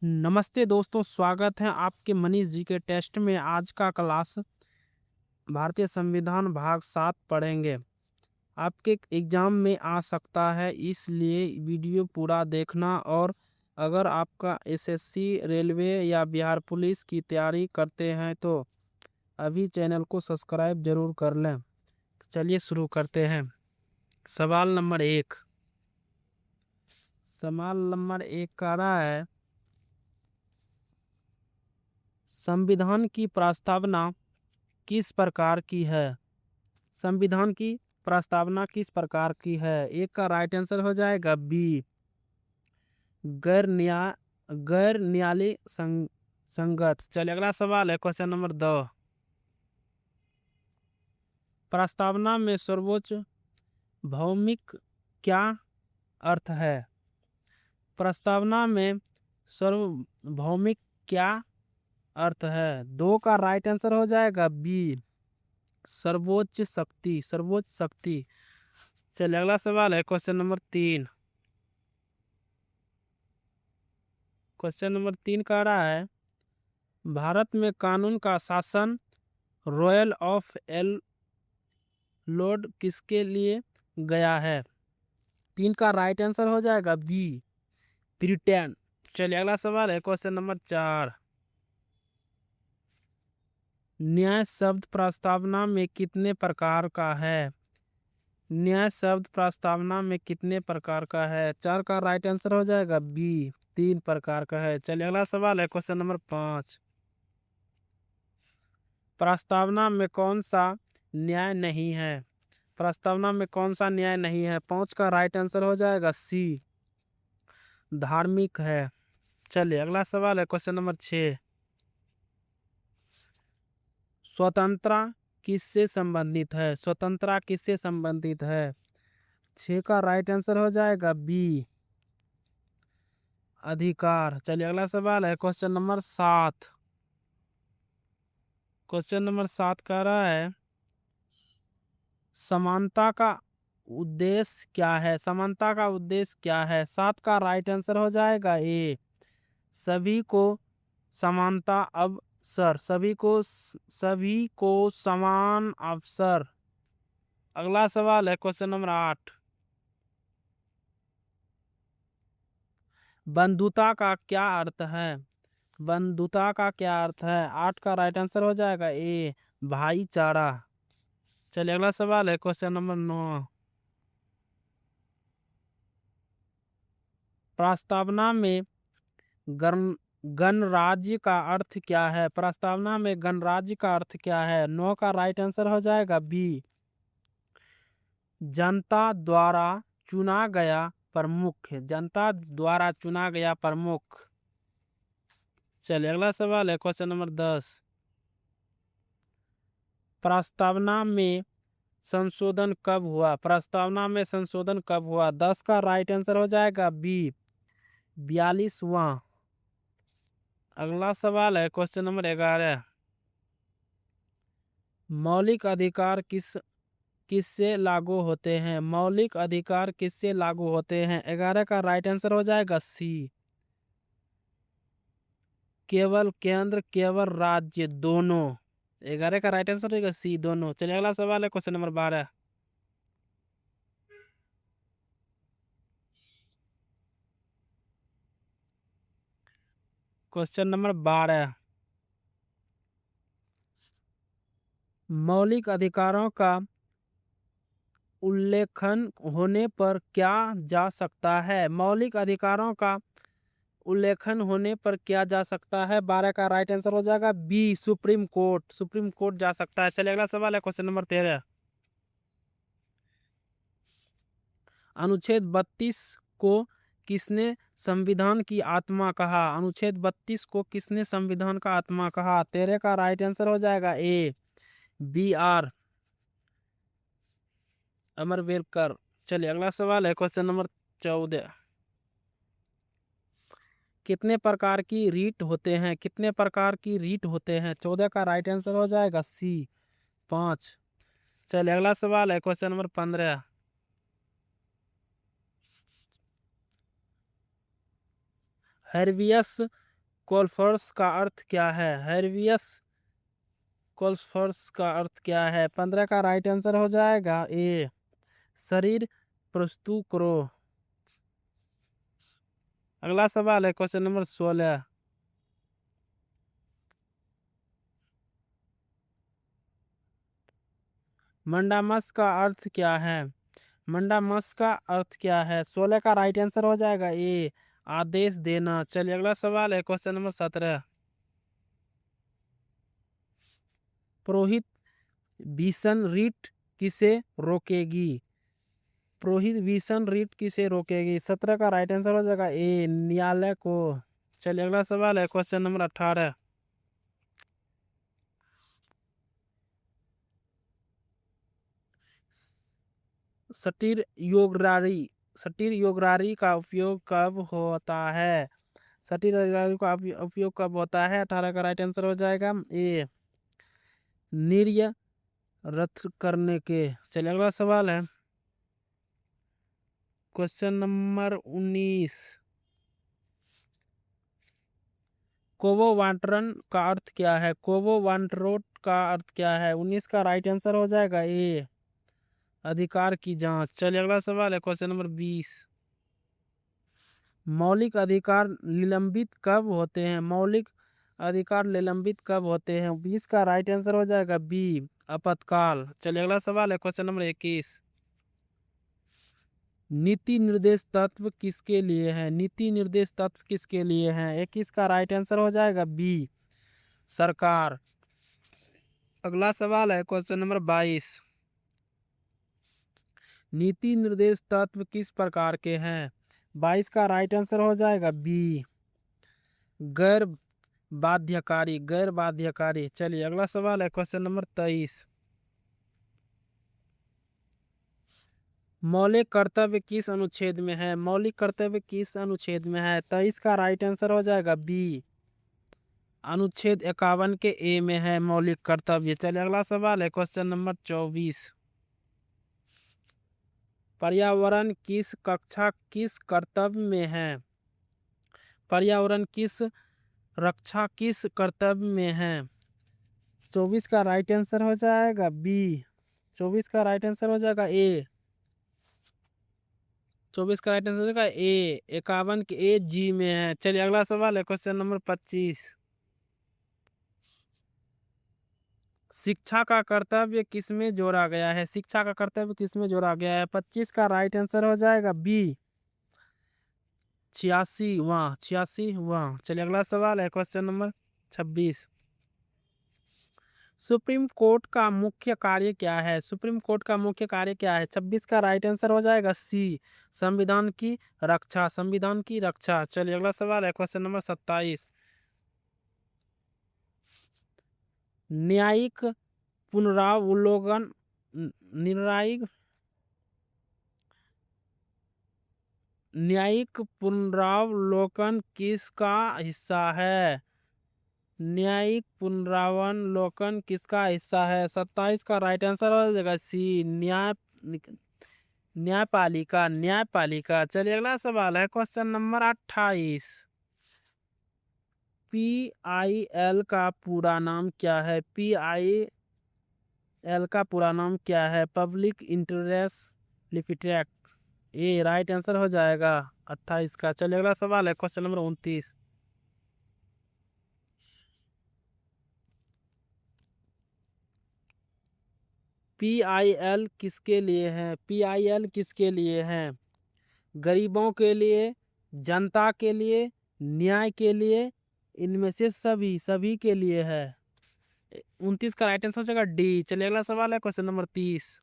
नमस्ते दोस्तों, स्वागत है आपके मनीष जी के टेस्ट में। आज का क्लास भारतीय संविधान भाग 7 पढ़ेंगे। आपके एग्जाम में आ सकता है, इसलिए वीडियो पूरा देखना। और अगर आपका एसएससी, रेलवे या बिहार पुलिस की तैयारी करते हैं तो अभी चैनल को सब्सक्राइब जरूर कर लें। तो चलिए शुरू करते हैं। सवाल नंबर 1 कह रहा है, संविधान की प्रस्तावना किस प्रकार की है? संविधान की प्रस्तावना किस प्रकार की है? एक का राइट आंसर हो जाएगा बी, गैर न्यायालय संगत। चलिए अगला सवाल है, क्वेश्चन नंबर 2। प्रस्तावना में सर्वोच्च भौमिक क्या अर्थ है? प्रस्तावना में सार्वभौमिक क्या अर्थ है? 2 का राइट आंसर हो जाएगा बी, सर्वोच्च शक्ति। चलिए अगला सवाल है, क्वेश्चन नंबर 3। क्वेश्चन नंबर 3 कह रहा है, भारत में कानून का शासन रॉयल ऑफ एल लॉर्ड किसके लिए गया है? 3 का राइट आंसर हो जाएगा बी, ब्रिटेन। चलिए अगला सवाल है, क्वेश्चन नंबर 4। न्याय शब्द प्रस्तावना में कितने प्रकार का है? न्याय शब्द प्रस्तावना में कितने प्रकार का है? 4 का राइट आंसर हो जाएगा बी, 3 प्रकार का है। चलिए अगला सवाल है, क्वेश्चन नंबर 5। प्रस्तावना में कौन सा न्याय नहीं है? प्रस्तावना में कौन सा न्याय नहीं है? 5 का राइट आंसर हो जाएगा सी, धार्मिक है। चलिए अगला सवाल है, क्वेश्चन नंबर 6। स्वतंत्रता किससे संबंधित है? स्वतंत्रता किससे संबंधित है? 6 का राइट आंसर हो जाएगा बी, अधिकार। चलिए अगला सवाल है, क्वेश्चन नंबर 7। क्वेश्चन नंबर 7 कह रहा है, समानता का उद्देश्य क्या है? समानता का उद्देश्य क्या है? 7 का राइट आंसर हो जाएगा ए, सभी को समानता अवसर, सभी को समान अवसर। अगला सवाल है, क्वेश्चन नंबर 8। बंधुता का क्या अर्थ है? बंधुता का क्या अर्थ है? 8 का राइट आंसर हो जाएगा ए, भाईचारा। चलिए अगला सवाल है, क्वेश्चन नंबर 9। प्रस्तावना में गणराज्य का अर्थ क्या है? प्रस्तावना में गणराज्य का अर्थ क्या है? 9 का राइट आंसर हो जाएगा बी, जनता द्वारा चुना गया प्रमुख। जनता द्वारा चुना गया प्रमुख। चलिए अगला सवाल है, क्वेश्चन नंबर 10। प्रस्तावना में संशोधन कब हुआ? प्रस्तावना में संशोधन कब हुआ? 10 का राइट आंसर हो जाएगा बी, 42वां। अगला सवाल है, क्वेश्चन नंबर 11। मौलिक अधिकार किससे लागू होते हैं? मौलिक अधिकार किससे लागू होते हैं? 11 का राइट आंसर हो जाएगा सी, केवल केंद्र केवल राज्य दोनों। 11 का राइट आंसर होगा सी, दोनों। चलिए अगला सवाल है, क्वेश्चन नंबर 12। क्वेश्चन नंबर 12, मौलिक अधिकारों का उल्लेखन होने पर क्या जा सकता है? मौलिक अधिकारों का उल्लेखन होने पर क्या जा सकता है? 12 का राइट आंसर हो जाएगा B, supreme court. Supreme court जा सकता है। चलिए अगला सवाल है, क्वेश्चन नंबर 13। अनुच्छेद 32 को किसने संविधान की आत्मा कहा? अनुच्छेद 32 को किसने संविधान का आत्मा कहा? 13 का राइट आंसर हो जाएगा ए, बी आर अम्बेडकर। चलिए अगला सवाल है, क्वेश्चन नंबर 14। कितने प्रकार की रीट होते हैं? कितने प्रकार की रीट होते हैं? 14 का राइट आंसर हो जाएगा सी, 5। चलिए अगला सवाल है, क्वेश्चन नंबर 15। हैर्बियस कोल्फर्स का अर्थ क्या है? हेर्बियस कोल्फर्स का अर्थ क्या है? 15 का राइट आंसर हो जाएगा ए, शरीर प्रस्तुत करो। अगला सवाल है क्वेश्चन नंबर 16। मंडामस का अर्थ क्या है? मंडामस का अर्थ क्या है? 16 का राइट आंसर हो जाएगा ए, आदेश देना। चलिए अगला सवाल है क्वेश्चन नंबर 17। पुरोहित भीषण रीट किसे रोकेगी? प्रोहिबिशन रीट किसे रोकेगी? 17 का राइट आंसर हो जाएगा ए, न्यायालय को। चलिए अगला सवाल है क्वेश्चन नंबर 18। सटीर योगरारी का उपयोग कब होता है? सटीर योगरारी का उपयोग कब होता है? 18 का राइट आंसर हो जाएगा ए, निर्य रथ करने के। चलिए अगला सवाल है क्वेश्चन नंबर 19। कोवोवांटरन का अर्थ क्या है? कोवोवांटरोट का अर्थ क्या है? 19 का राइट आंसर हो जाएगा ए, अधिकार की जांच। चलिए अगला सवाल है क्वेश्चन नंबर 20। मौलिक अधिकार निलंबित कब होते हैं? मौलिक अधिकार निलंबित कब होते हैं? 20 का राइट आंसर हो जाएगा बी, आपातकाल। चलिए अगला सवाल है क्वेश्चन नंबर 21। नीति निर्देश तत्व किसके लिए है? नीति निर्देश तत्व किसके लिए है? 21 का राइट आंसर हो जाएगा बी, सरकार। अगला सवाल है क्वेश्चन नंबर 22। नीति निर्देश तत्व किस प्रकार के हैं? 22 का राइट आंसर हो जाएगा बी, गैर बाध्यकारी। चलिए अगला सवाल है क्वेश्चन नंबर 23। मौलिक कर्तव्य किस अनुच्छेद में है? मौलिक कर्तव्य किस अनुच्छेद में है? 23 का राइट आंसर हो जाएगा बी, अनुच्छेद 51 के ए में है मौलिक कर्तव्य। चलिए अगला सवाल है क्वेश्चन नंबर 24। पर्यावरण किस कक्षा किस कर्तव्य में है? पर्यावरण किस रक्षा किस कर्तव्य में है? 24 का राइट आंसर हो जाएगा बी, 24 का राइट आंसर हो जाएगा ए, 24 का राइट आंसर हो जाएगा ए, 51 के ए जी में है। चलिए अगला सवाल है क्वेश्चन नंबर 25। शिक्षा का कर्तव्य किसमें जोड़ा गया है? शिक्षा का कर्तव्य किसमें जोड़ा गया है? 25 का राइट आंसर हो जाएगा बी, 86वां। चलिए अगला सवाल है क्वेश्चन नंबर 26। सुप्रीम कोर्ट का मुख्य कार्य क्या है? सुप्रीम कोर्ट का मुख्य कार्य क्या है? 26 का राइट आंसर हो जाएगा सी, संविधान की रक्षा। चलिए अगला सवाल है क्वेश्चन नंबर 27। न्यायिक पुनरावलोकन न्यायिक पुनरावलोकन किसका हिस्सा है? न्यायिक पुनरावलोकन किसका हिस्सा है? 27 का राइट आंसर हो जाएगा सी, न्यायपालिका। चलिए अगला सवाल है क्वेश्चन नंबर 28। PIL का पूरा नाम क्या है? PIL का पूरा नाम क्या है? Public interest limited. ये राइट आंसर हो जाएगा 28 का। चलिए अगला सवाल है क्वेश्चन नंबर 29। PIL किसके लिए है? PIL किसके लिए है? गरीबों के लिए, जनता के लिए, न्याय के लिए, इनमें से सभी के लिए है। 29 का राइट आंसर हो जाएगा डी। चलिए अगला सवाल है क्वेश्चन नंबर 30।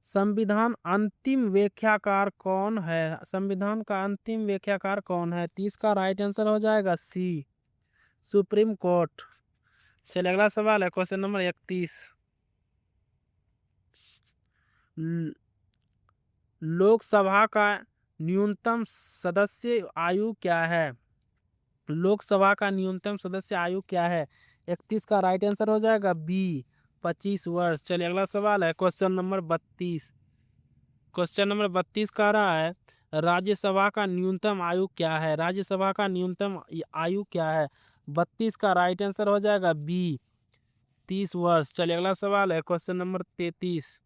संविधान अंतिम व्याख्याकार कौन है? संविधान का अंतिम व्याख्याकार कौन है? 30 का राइट आंसर हो जाएगा सी, सुप्रीम कोर्ट। चलिए अगला सवाल है क्वेश्चन नंबर 31। लोकसभा का न्यूनतम सदस्य आयु क्या है? लोकसभा का न्यूनतम सदस्य आयु क्या है? 31 का राइट आंसर हो जाएगा बी, 25 वर्ष। चलिए अगला सवाल है क्वेश्चन नंबर 32। क्वेश्चन नंबर 32 कह रहा है राज्यसभा का न्यूनतम आयु क्या है? राज्यसभा का न्यूनतम आयु क्या है? 32 का राइट आंसर हो जाएगा बी 30 वर्ष। चलिए अगला सवाल है क्वेश्चन नंबर 33।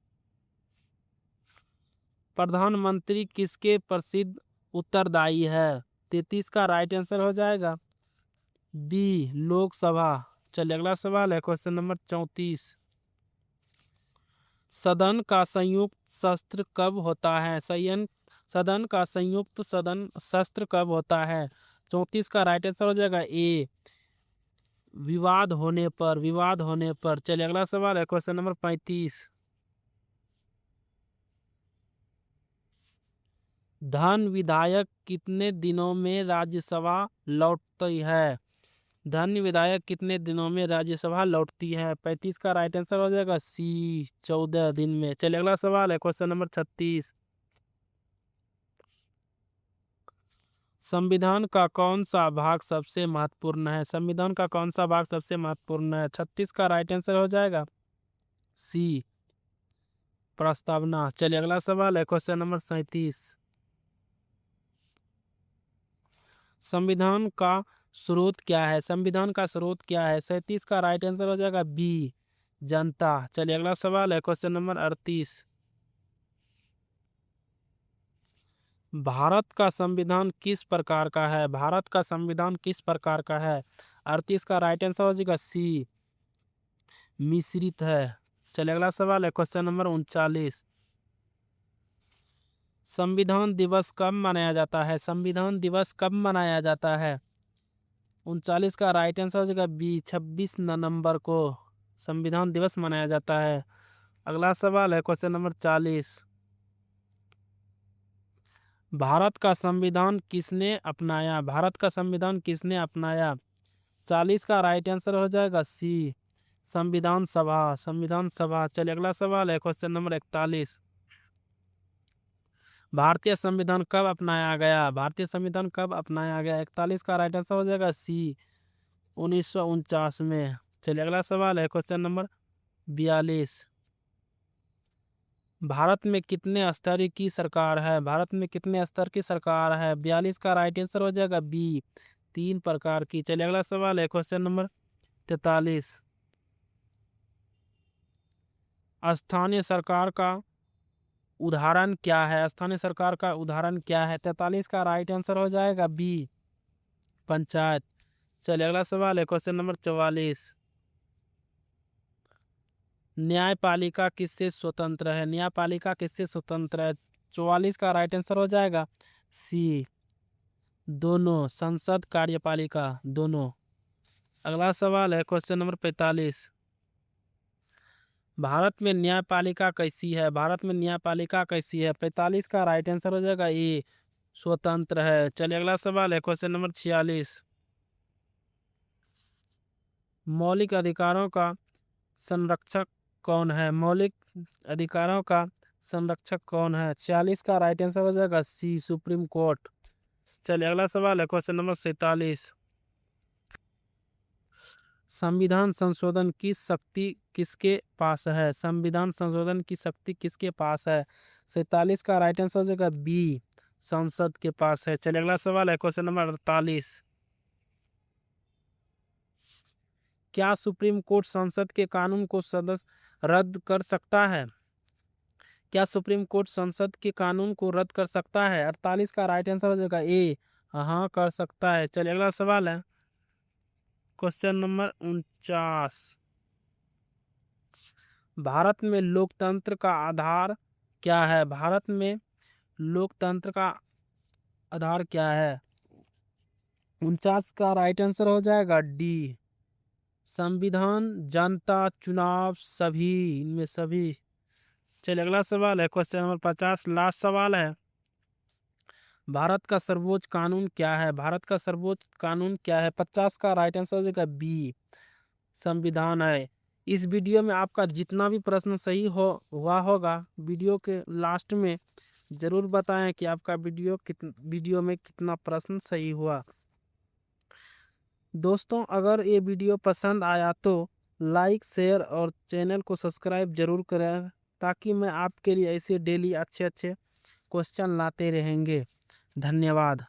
प्रधानमंत्री किसके प्रसिद्ध उत्तरदायी है? 33 का राइट आंसर हो जाएगा बी लोकसभा। चलिए अगला सवाल है क्वेश्चन नंबर 34। सदन का संयुक्त शस्त्र कब होता है? सदन का संयुक्त सदन शस्त्र कब होता है? 34 का राइट आंसर हो जाएगा ए विवाद होने पर, विवाद होने पर। चलिए अगला सवाल है क्वेश्चन नंबर 35। धन विधायक कितने दिनों में राज्यसभा लौटती है? धन विधायक कितने दिनों में राज्यसभा लौटती है? 35 का राइट आंसर हो जाएगा सी 14 दिन में। चलिए अगला सवाल है क्वेश्चन नंबर 36। संविधान का कौन सा भाग सबसे महत्वपूर्ण है? संविधान का कौन सा भाग सबसे महत्वपूर्ण है? 36 का राइट आंसर हो जाएगा सी प्रस्तावना। चलिए अगला सवाल है क्वेश्चन नंबर 37। संविधान का स्रोत क्या है? संविधान का स्रोत क्या है? 37 का राइट आंसर हो जाएगा बी जनता। चलिए अगला सवाल है क्वेश्चन नंबर 38। भारत का संविधान किस प्रकार का है? भारत का संविधान किस प्रकार का है? 38 का राइट आंसर हो जाएगा सी मिश्रित है। चलिए अगला सवाल है क्वेश्चन नंबर 39। संविधान दिवस कब मनाया जाता है? संविधान दिवस कब मनाया जाता है? 39 का राइट आंसर हो जाएगा बी 26 नवंबर को संविधान दिवस मनाया जाता है। अगला सवाल है क्वेश्चन नंबर 40। भारत का संविधान किसने अपनाया? भारत का संविधान किसने अपनाया? 40 का राइट आंसर हो जाएगा सी संविधान सभा, संविधान सभा। चलिए अगला सवाल है क्वेश्चन नंबर 41। भारतीय संविधान कब अपनाया गया? भारतीय संविधान कब अपनाया गया? 41 का राइट आंसर हो जाएगा सी 1949 में। चलिए अगला सवाल है क्वेश्चन नंबर 42। भारत में कितने स्तर की सरकार है? भारत में कितने स्तर की सरकार है? 42 का राइट आंसर हो जाएगा बी 3 प्रकार की। चलिए अगला सवाल है क्वेश्चन नंबर 43। स्थानीय सरकार का उदाहरण क्या है? स्थानीय सरकार का उदाहरण क्या है? 43 का राइट आंसर हो जाएगा बी पंचायत। चलिए अगला सवाल है क्वेश्चन नंबर 44। न्यायपालिका किससे स्वतंत्र है? न्यायपालिका किससे स्वतंत्र है? 44 का राइट आंसर हो जाएगा सी दोनों, संसद कार्यपालिका दोनों। अगला सवाल है क्वेश्चन नंबर 45। भारत में न्यायपालिका कैसी है? भारत में न्यायपालिका कैसी है? 45 का राइट आंसर हो जाएगा ए स्वतंत्र है। चलिए अगला सवाल है क्वेश्चन नंबर 46। मौलिक अधिकारों का संरक्षक कौन है? मौलिक अधिकारों का संरक्षक कौन है? 46 का राइट आंसर हो जाएगा सी सुप्रीम कोर्ट। चलिए अगला सवाल है क्वेश्चन नंबर 47। संविधान संशोधन की शक्ति किसके पास है? संविधान संशोधन की शक्ति किसके पास है? 47 का राइट आंसर हो जाएगा बी संसद के पास है। चलिए अगला सवाल है क्वेश्चन नंबर 48। क्या सुप्रीम कोर्ट संसद के कानून को सदस्य रद्द कर सकता है? क्या सुप्रीम कोर्ट संसद के कानून को रद्द कर सकता है? 48 का राइट आंसर हो जाएगा ए हाँ कर सकता है। चलिए अगला सवाल है क्वेश्चन नंबर 49। भारत में लोकतंत्र का आधार क्या है? भारत में लोकतंत्र का आधार क्या है? 49 का राइट आंसर हो जाएगा डी संविधान, जनता, चुनाव, सभी, इनमें सभी। चलिए अगला सवाल है क्वेश्चन नंबर 50 लास्ट सवाल है। भारत का सर्वोच्च कानून क्या है? भारत का सर्वोच्च कानून क्या है? 50 का राइट आंसर हो जाएगा बी संविधान है। इस वीडियो में आपका जितना भी प्रश्न सही हुआ होगा वीडियो के लास्ट में ज़रूर बताएं कि आपका वीडियो में कितना प्रश्न सही हुआ। दोस्तों अगर ये वीडियो पसंद आया तो लाइक शेयर और चैनल को सब्सक्राइब जरूर करें ताकि मैं आपके लिए ऐसे डेली अच्छे क्वेश्चन लाते रहेंगे। धन्यवाद।